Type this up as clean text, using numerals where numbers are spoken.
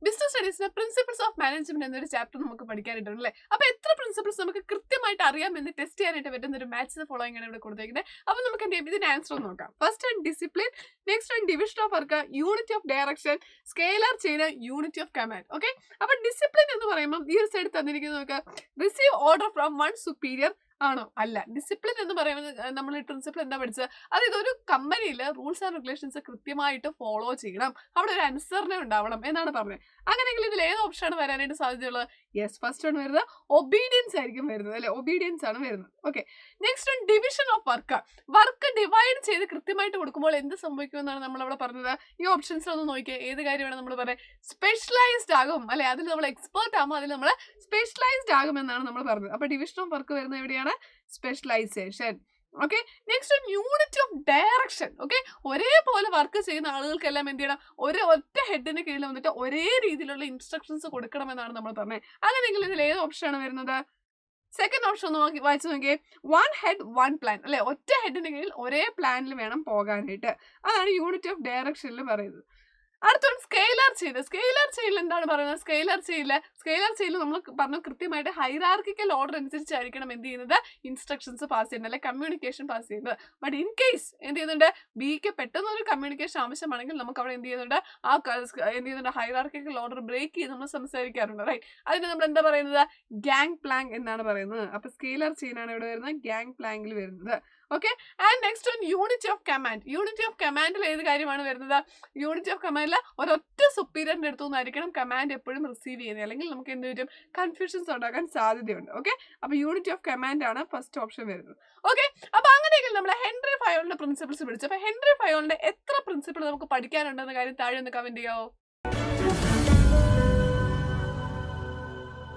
Business സ്റ്റഡീസിന് principles of management എന്നൊരു chapter നമുക്ക് പഠിക്കാനായിട്ടുണ്ട് അല്ലേ. അപ്പൊ എത്ര പ്രിൻസിപ്പിൾസ് നമുക്ക് കൃത്യമായിട്ട് അറിയാമെന്ന് ടെസ്റ്റ് ചെയ്യാനായിട്ട് പറ്റുന്ന ഒരു മാച്ച് ഫോളോയിങ് ആണ് ഇവിടെ കൊടുത്തേക്കുന്നത്. അപ്പൊ നമുക്ക് എന്ത് ചെയ്യാം, ഇതിന്റെ ആൻസർ ഒന്ന് നോക്കാം. ഫസ്റ്റ് ആണ് ഡിസിപ്ലിൻ, നെക്സ്റ്റ് ആണ് division of work, unity of direction, scalar chain, unity of command. Okay, അപ്പൊ ഡിസിപ്ലിൻ എന്ന് പറയുമ്പോൾ ഈ ഒരു സൈഡ് തന്നിരിക്കുന്നത് നോക്കുക, receive order from one superior ആണോ? അല്ല. ഡിസിപ്ലിൻ എന്ന് പറയുന്നത് നമ്മൾ പ്രിൻസിപ്പിൾ എന്താ പഠിച്ചത്, അതായത് ഒരു കമ്പനിയിൽ റൂൾസ് ആൻഡ് റെഗുലേഷൻസ് കൃത്യമായിട്ട് ഫോളോ ചെയ്യണം, അവിടെ ഒരു അനുസരണ ഉണ്ടാവണം എന്നാണ് പറഞ്ഞത്. അങ്ങനെയെങ്കിൽ ഇതിൽ ഏത് ഓപ്ഷനാണ് വരാനായിട്ട് സാധ്യതയുള്ളത്? യെസ്, ഫസ്റ്റ് ആണ് വരുന്നത് ഒബീഡിയൻസ് ആയിരിക്കും വരുന്നത് അല്ലെ, ഒബീഡിയൻസ് ആണ് വരുന്നത്. Okay, next division of work. Work divide ചെയ്ത് കൃത്യമായിട്ട് കൊടുക്കുമ്പോൾ എന്ത് സംഭവിക്കുമെന്നാണ് നമ്മൾ അവിടെ പറഞ്ഞത്. ഈ ഓപ്ഷൻസ് ഒന്ന് നോക്കിയാൽ ഏത് കാര്യമാണ് നമ്മൾ പറയുന്നത്, സ്പെഷ്യലൈസ്ഡ് ആകും അല്ലെ, അതിൽ നമ്മൾ എക്സ്പേർട്ട് ആകുമ്പോൾ അതിൽ നമ്മൾ സ്പെഷ്യലൈസ്ഡ് ആകും എന്നാണ് നമ്മൾ പറഞ്ഞത്. അപ്പൊ ഡിവിഷൻ ഓഫ് വർക്ക് വരുന്നത് എവിടെയാണ്? Specialisation. Okay, next unity of direction. Okay, ഒരേപോലെ വർക്ക് ചെയ്യുന്ന ആളുകൾക്കെല്ലാം എന്ത് ചെയ്യണം, ഒറ്റ ഹെഡിന് കീഴിൽ വന്നിട്ട് ഒരേ രീതിയിലുള്ള ഇൻസ്ട്രക്ഷൻസ് കൊടുക്കണമെന്നാണ് നമ്മൾ പറഞ്ഞത്. അങ്ങനെയെങ്കിൽ ഇതിൽ ഏത് ഓപ്ഷനാണ് വരുന്നത്? സെക്കൻഡ് ഓപ്ഷൻ ഒന്ന് വായിച്ചു നോക്കിയേ, വൺ ഹെഡ് വൺ പ്ലാൻ അല്ലെ, ഒറ്റ ഹെഡിന് കീഴിൽ ഒരേ പ്ലാനിൽ വേണം പോകാനായിട്ട്. അതാണ് യൂണിറ്റി ഓഫ് ഡയറക്ഷനിൽ പറയുന്നത്. അടുത്തൊരു സ്കെയിലർ ചെയിൻ. സ്കെയിലർ ചെയിനിൽ എന്താണ് പറയുന്നത്? സ്കെയിലർ ചെയിനിൽ നമ്മൾ പറഞ്ഞു കൃത്യമായിട്ട് ഹൈറാർക്കിക്കൽ ഓർഡർ അനുസരിച്ചായിരിക്കണം എന്ത് ചെയ്യുന്നത്, ഇൻസ്ട്രക്ഷൻസ് പാസ് ചെയ്യുന്നത് അല്ലെ, കമ്മ്യൂണിക്കേഷൻ പാസ് ചെയ്യുന്നത്. ബട്ട് ഇൻ കേസ് എന്ത് ചെയ്യുന്നുണ്ട്, ബിക്ക് പെട്ടെന്ന് ഒരു കമ്മ്യൂണിക്കേഷൻ ആവശ്യമാണെങ്കിൽ നമുക്ക് അവിടെ എന്ത് ചെയ്യുന്നുണ്ട്, എന്ത് ചെയ്യുന്നുണ്ട്, ഹൈറാർക്കിക്കൽ ഓർഡർ ബ്രേക്ക് ചെയ്ത് നമ്മൾ സംസാരിക്കാറുണ്ട്. റൈറ്റ്, അതിന് നമ്മൾ എന്താ പറയുന്നത്, ഗാങ് പ്ലാങ്ക് എന്നാണ് പറയുന്നത്. അപ്പൊ സ്കെയിലർ ചെയിൻ ആണ് ഇവിടെ വരുന്നത്, ഗാങ് പ്ലാങ്കിൽ വരുന്നത്. Okay, and next unity of command. Unity of കമാൻഡിൽ ഏത് കാര്യമാണ് വരുന്നത്? യൂണിറ്റി ഓഫ് കമാൻഡിൽ ഒരൊറ്റ സുപ്പീരിയറിന്റെ അടുത്തു നിന്നായിരിക്കണം കമാൻഡ് എപ്പോഴും റിസീവ് ചെയ്യുന്നത്, അല്ലെങ്കിൽ നമുക്ക് എന്ത് വരും, കൺഫ്യൂഷൻസ് ഉണ്ടാക്കാൻ സാധ്യതയുണ്ട്. ഓക്കെ, അപ്പൊ യൂണിറ്റി ഓഫ് കമാൻഡ് ആണ് ഫസ്റ്റ് ഓപ്ഷൻ വരുന്നത്. ഓക്കെ, അപ്പൊ അങ്ങനെയെങ്കിൽ നമ്മൾ ഹെൻറി ഫയോളിന്റെ പ്രിൻസിപ്പിൾസ് പഠിച്ചു. അപ്പൊ ഹെൻറി ഫയോളിന്റെ എത്ര പ്രിൻസിപ്പിൾ നമുക്ക് പഠിക്കാനുണ്ടെന്ന കാര്യം താഴെ ഒന്ന് കമന്റ് ചെയ്യാവോ?